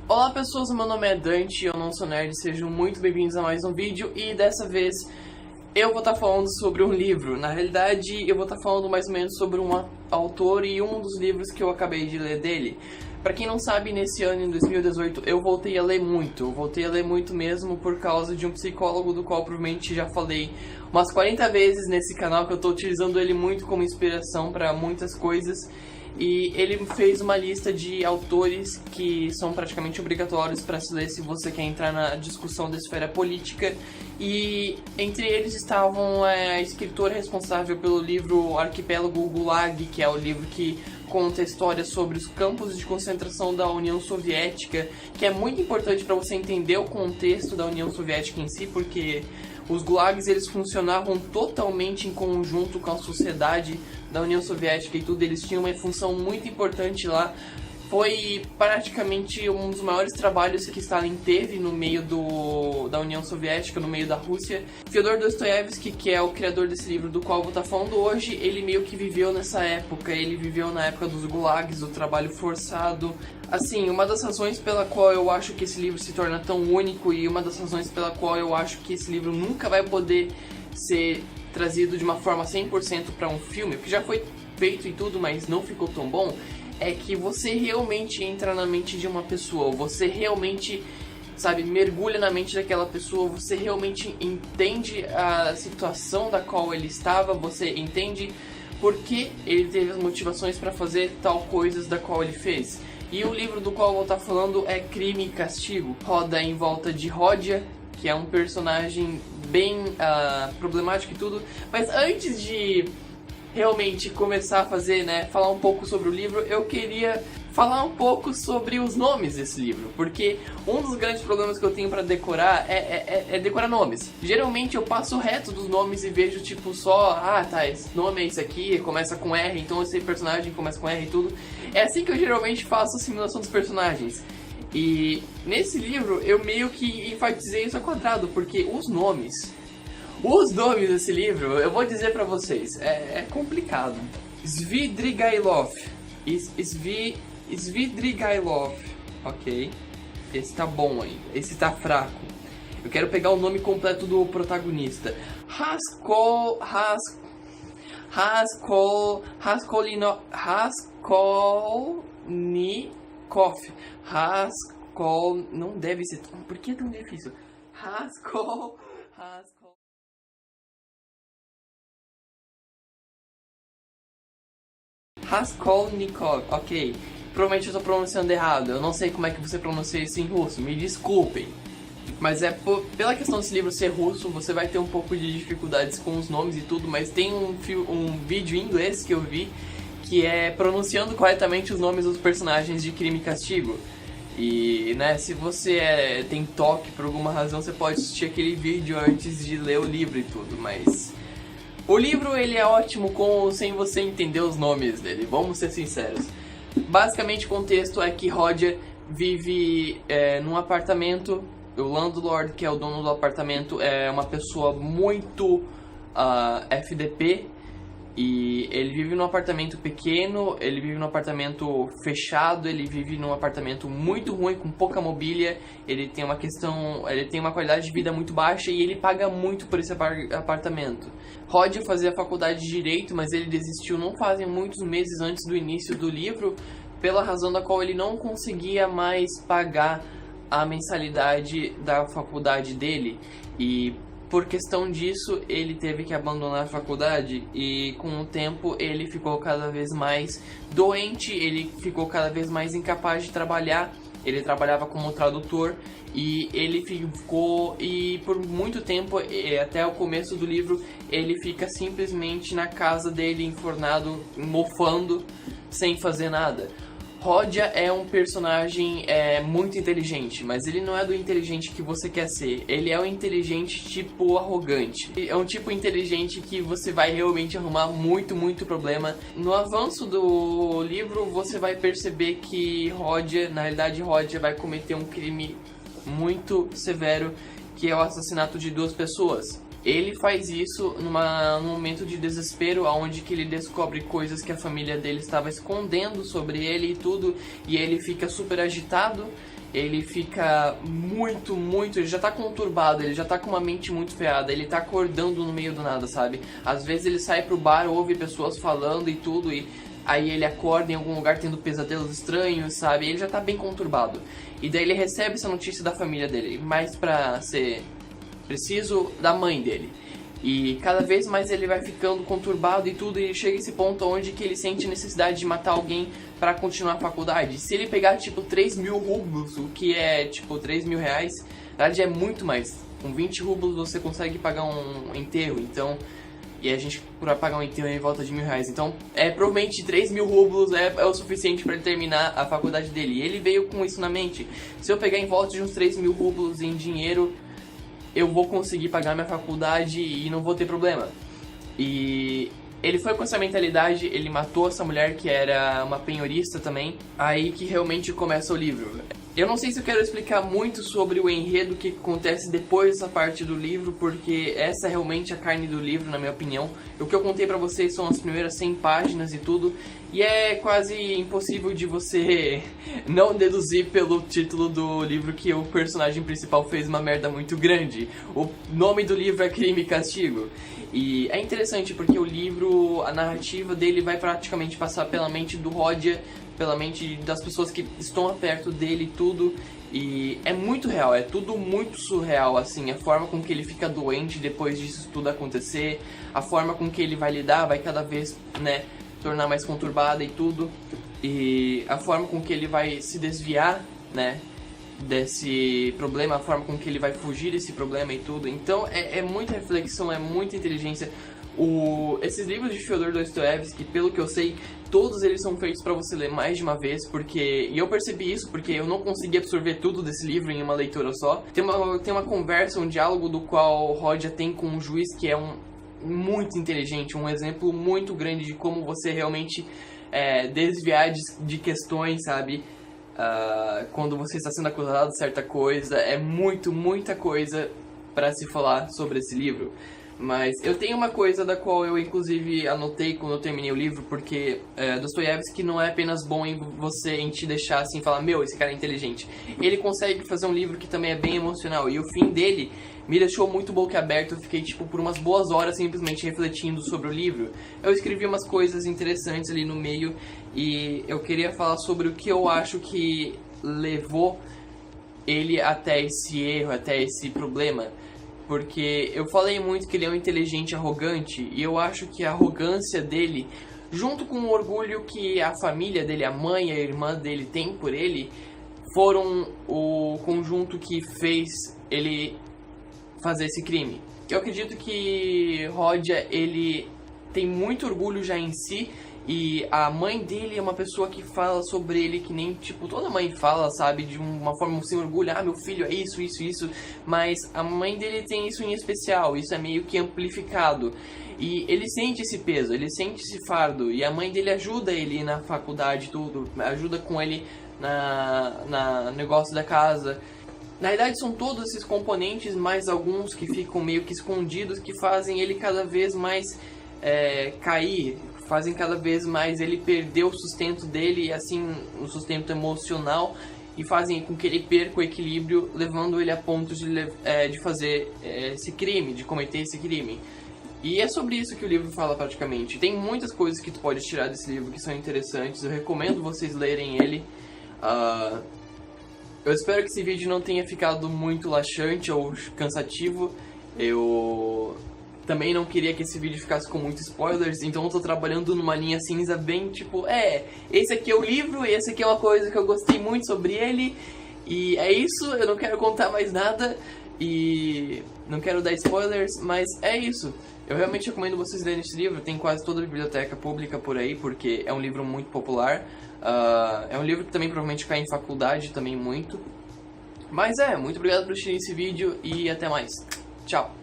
Olá pessoas, meu nome é Dante, eu não sou nerd, sejam muito bem-vindos a mais um vídeo e dessa vez eu vou estar falando sobre um livro. Na realidade eu vou estar falando mais ou menos sobre um autor e um dos livros que eu acabei de ler dele. Pra quem não sabe, nesse ano, em 2018, eu voltei a ler muito mesmo por causa de um psicólogo do qual provavelmente já falei umas 40 vezes nesse canal, que eu tô utilizando ele muito como inspiração para muitas coisas. E ele fez uma lista de autores que são praticamente obrigatórios para se ler se você quer entrar na discussão da esfera política. E entre eles estavam a escritora responsável pelo livro Arquipélago Gulag, que é o livro que conta a história sobre os campos de concentração da União Soviética, que é muito importante para você entender o contexto da União Soviética em si, porque os gulags eles funcionavam totalmente em conjunto com a sociedade da União Soviética e tudo, eles tinham uma função muito importante lá. Foi praticamente um dos maiores trabalhos que Stalin teve no meio da União Soviética, no meio da Rússia. Fyodor Dostoiévski, que é o criador desse livro do qual eu vou estar falando hoje, ele meio que viveu nessa época, ele viveu na época dos gulags, do trabalho forçado. Assim, uma das razões pela qual eu acho que esse livro se torna tão único e uma das razões pela qual eu acho que esse livro nunca vai poder ser trazido de uma forma 100% para um filme, porque já foi feito e tudo, mas não ficou tão bom, é que você realmente entra na mente de uma pessoa, você realmente, sabe, mergulha na mente daquela pessoa, você realmente entende a situação da qual ele estava, você entende por que ele teve as motivações para fazer tal coisas da qual ele fez. E o livro do qual eu vou estar falando é Crime e Castigo. Roda em volta de Rodya, que é um personagem bem problemático e tudo. Mas antes de realmente começar a fazer, falar um pouco sobre o livro, eu queria falar um pouco sobre os nomes desse livro, porque um dos grandes problemas que eu tenho pra decorar é decorar nomes. Geralmente eu passo reto dos nomes e vejo tipo só, tá, esse nome é esse aqui, começa com R, então esse personagem começa com R e tudo. É assim que eu geralmente faço a simulação dos personagens. E nesse livro eu meio que enfatizei isso ao quadrado, porque os nomes desse livro, eu vou dizer pra vocês, é complicado. Svidrigailov, Svidrigailov, ok, esse tá bom ainda, esse tá fraco. Eu quero pegar o nome completo do protagonista. Raskolnikov, não deve ser, por que é tão difícil? Raskolnikov, ok. Provavelmente eu estou pronunciando errado. Eu não sei como é que você pronuncia isso em russo, me desculpem. Mas pela questão desse livro ser russo, você vai ter um pouco de dificuldades com os nomes e tudo. Mas tem um vídeo em inglês que eu vi que é pronunciando corretamente os nomes dos personagens de Crime e Castigo. E, se você tem toque por alguma razão, você pode assistir aquele vídeo antes de ler o livro e tudo, mas o livro ele é ótimo sem você entender os nomes dele, vamos ser sinceros. Basicamente o contexto é que Rodya vive num apartamento, o landlord, que é o dono do apartamento, é uma pessoa muito FDP, e ele vive num apartamento pequeno, ele vive num apartamento fechado, ele vive num apartamento muito ruim, com pouca mobília, ele tem uma qualidade de vida muito baixa e ele paga muito por esse apartamento. Rodya fazia faculdade de Direito, mas ele desistiu não fazem muitos meses antes do início do livro, pela razão da qual ele não conseguia mais pagar a mensalidade da faculdade dele, e por questão disso, ele teve que abandonar a faculdade e com o tempo ele ficou cada vez mais doente, ele ficou cada vez mais incapaz de trabalhar. Ele trabalhava como tradutor e ele ficou, e por muito tempo, até o começo do livro, ele fica simplesmente na casa dele, enfornado, mofando, sem fazer nada. Rodya é um personagem muito inteligente, mas ele não é do inteligente que você quer ser. Ele é um inteligente tipo arrogante. É um tipo inteligente que você vai realmente arrumar muito problema. No avanço do livro, você vai perceber que Rodya vai cometer um crime muito severo, que é o assassinato de 2 pessoas. Ele faz isso num momento de desespero, onde que ele descobre coisas que a família dele estava escondendo sobre ele e tudo, e ele fica super agitado ele fica ele já tá conturbado, ele já tá com uma mente muito ferrada, ele tá acordando no meio do nada, sabe? Às vezes ele sai pro bar, ouve pessoas falando e tudo, e aí ele acorda em algum lugar tendo pesadelos estranhos, sabe? Ele já tá bem conturbado. E daí ele recebe essa notícia da família dele, mais pra ser preciso, da mãe dele. E cada vez mais ele vai ficando conturbado e tudo, e chega a esse ponto onde que ele sente necessidade de matar alguém pra continuar a faculdade. Se ele pegar, tipo, 3.000 rublos, o que é, tipo, 3.000 reais, na verdade é muito mais. Com 20 rublos você consegue pagar um enterro, então... E a gente, pra pagar um enterro, é em volta de 1.000 reais. Então, provavelmente 3.000 rublos é o suficiente pra ele terminar a faculdade dele. E ele veio com isso na mente. Se eu pegar em volta de uns 3.000 rublos em dinheiro, eu vou conseguir pagar minha faculdade e não vou ter problema. E ele foi com essa mentalidade, ele matou essa mulher que era uma penhorista também. Aí que realmente começa o livro. Eu não sei se eu quero explicar muito sobre o enredo que acontece depois dessa parte do livro, porque essa é realmente a carne do livro, na minha opinião. O que eu contei pra vocês são as primeiras 100 páginas e tudo, e é quase impossível de você não deduzir pelo título do livro que o personagem principal fez uma merda muito grande. O nome do livro é Crime e Castigo. E é interessante porque o livro, a narrativa dele vai praticamente passar pela mente do Rodia, pela mente das pessoas que estão perto dele e tudo. E é muito real, é tudo muito surreal, assim, a forma com que ele fica doente depois disso tudo acontecer, a forma com que ele vai lidar, vai cada vez, né, tornar mais conturbada e tudo, e a forma com que ele vai se desviar, né, desse problema, a forma com que ele vai fugir desse problema e tudo. Então é muita reflexão, é muita inteligência. Esses livros de Fyodor Dostoiévski, pelo que eu sei, todos eles são feitos pra você ler mais de uma vez, e eu percebi isso porque eu não consegui absorver tudo desse livro em uma leitura só. Tem uma conversa, um diálogo do qual Rodia tem com um juiz que é muito inteligente, um exemplo muito grande de como você realmente desviar de questões, sabe? Quando você está sendo acusado de certa coisa, é muita coisa pra se falar sobre esse livro. Mas eu tenho uma coisa da qual eu inclusive anotei quando eu terminei o livro, porque Dostoiévski não é apenas bom em te deixar assim, falar, meu, esse cara é inteligente. Ele consegue fazer um livro que também é bem emocional, e o fim dele me deixou muito boquiaberto. Eu fiquei, tipo, por umas boas horas simplesmente refletindo sobre o livro. Eu escrevi umas coisas interessantes ali no meio, e eu queria falar sobre o que eu acho que levou ele até esse erro, até esse problema. Porque eu falei muito que ele é um inteligente arrogante, e eu acho que a arrogância dele, junto com o orgulho que a família dele, a mãe e a irmã dele tem por ele, foram o conjunto que fez ele fazer esse crime. Eu acredito que Rodia, ele tem muito orgulho já em si, e a mãe dele é uma pessoa que fala sobre ele que nem, tipo, toda mãe fala, sabe? De uma forma sem orgulho, meu filho é isso. Mas a mãe dele tem isso em especial, isso é meio que amplificado. E ele sente esse peso, ele sente esse fardo, e a mãe dele ajuda ele na faculdade, tudo, ajuda com ele na negócio da casa. Na verdade são todos esses componentes, mais alguns que ficam meio que escondidos, que fazem ele cada vez mais cair, fazem cada vez mais ele perder o sustento dele, e assim, o sustento emocional, e fazem com que ele perca o equilíbrio, levando ele a ponto de fazer esse crime, de cometer esse crime. E é sobre isso que o livro fala praticamente. Tem muitas coisas que tu pode tirar desse livro que são interessantes, eu recomendo vocês lerem ele. Eu espero que esse vídeo não tenha ficado muito laxante ou cansativo. Eu também não queria que esse vídeo ficasse com muitos spoilers, então eu tô trabalhando numa linha cinza bem tipo, esse aqui é o livro, e esse aqui é uma coisa que eu gostei muito sobre ele, e é isso, eu não quero contar mais nada, e não quero dar spoilers, mas é isso. Eu realmente recomendo vocês lerem esse livro, tem quase toda a biblioteca pública por aí, porque é um livro muito popular, é um livro que também provavelmente cai em faculdade também muito. Mas muito obrigado por assistir esse vídeo, e até mais. Tchau!